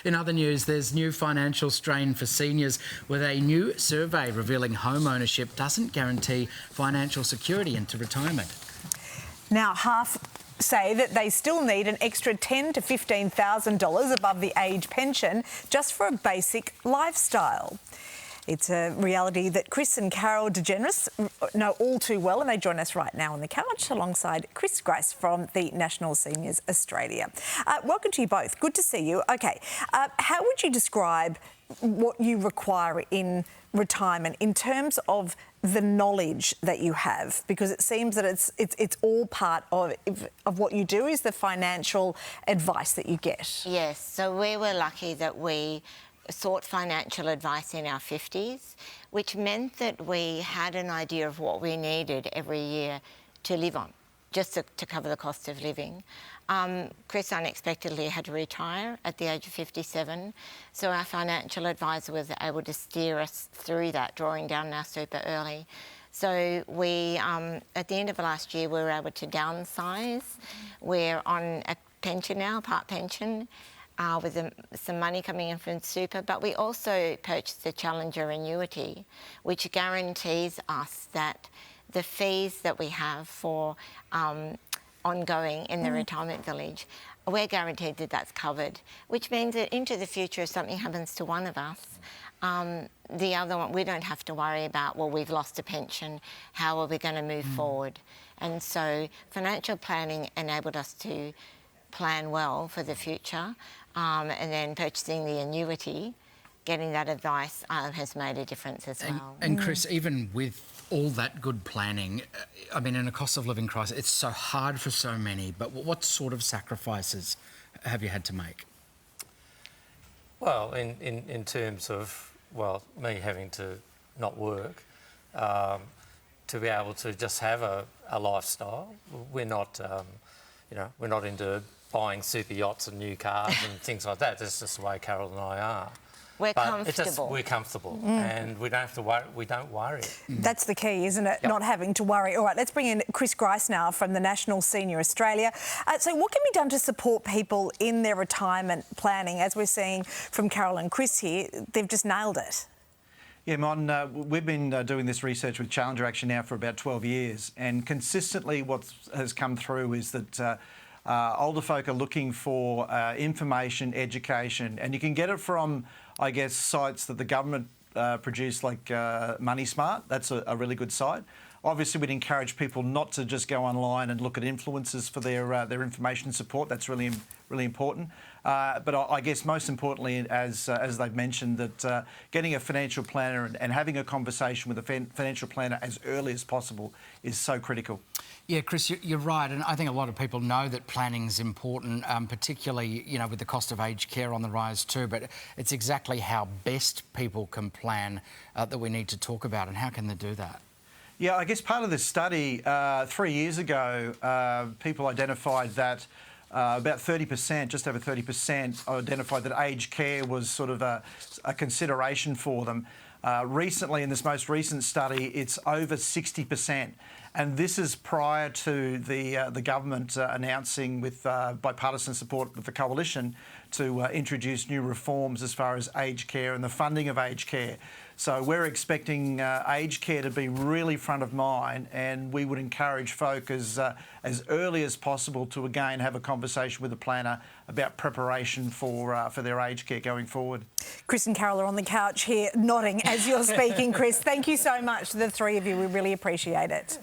In other news, there's new financial strain for seniors with a new survey revealing home ownership doesn't guarantee financial security into retirement. Now, half say that they still need an extra $10,000 to $15,000 above the age pension just for a basic lifestyle. It's a reality that Chris and Carol DeGeneres know all too well, and they join us right now on the couch alongside Chris Grice from the National Seniors Australia. Welcome to you both. Good to see you. OK, how would you describe what you require in retirement in terms of the knowledge that you have? Because it seems that it's all part of what you do is the financial advice that you get. Yes, so we were lucky that we sought financial advice in our 50s, which meant that we had an idea of what we needed every year to live on, just to cover the cost of living. Chris unexpectedly had to retire at the age of 57, so our financial advisor was able to steer us through that, drawing down our super early. So we, at the end of last year, we were able to downsize. We're on a pension now, part pension, with some money coming in from super, but we also purchased the Challenger annuity, which guarantees us that the fees that we have for ongoing in the retirement village, we're guaranteed that that's covered, which means that into the future, if something happens to one of us, the other one, we don't have to worry about, well, we've lost a pension, how are we going to move forward? And so financial planning enabled us to plan well for the future, and then purchasing the annuity, getting that advice has made a difference as well. And Chris, even with all that good planning, I mean, in a cost of living crisis, it's so hard for so many, but what sort of sacrifices have you had to make? Well, in terms of, well, me having to not work, to be able to just have a lifestyle. We're not, we're not into buying super yachts and new cars and things like that. That's just the way Carol and I are. We're comfortable. We're comfortable, and we don't have to worry. We don't worry. That's the key, isn't it? Yep. Not having to worry. All right, let's bring in Chris Grice now from the National Senior Australia. So what can be done to support people in their retirement planning? As we're seeing from Carol and Chris here, they've just nailed it. Yeah, Mon, we've been doing this research with Challenger actually now for about 12 years, and consistently what has come through is that older folk are looking for information, education, and you can get it from, I guess, sites that the government produce, like Money Smart. That's a really good site. Obviously, we'd encourage people not to just go online and look at influencers for their information support. That's really important. But I guess most importantly, as they've mentioned, that getting a financial planner and having a conversation with a financial planner as early as possible is so critical. Yeah, Chris, you're right, and I think a lot of people know that planning's important, particularly, with the cost of aged care on the rise too, but it's exactly how best people can plan that we need to talk about, and how can they do that? Yeah, I guess part of this study, 3 years ago, people identified that about 30%, just over 30%, identified that aged care was sort of a consideration for them. Recently, in this most recent study, it's over 60%. And this is prior to the government announcing, with bipartisan support with the coalition, to introduce new reforms as far as aged care and the funding of aged care. So we're expecting aged care to be really front of mind, and we would encourage folk as early as possible to again have a conversation with a planner about preparation for their aged care going forward. Chris and Carol are on the couch here nodding as you're speaking, Chris. Thank you so much to the three of you. We really appreciate it.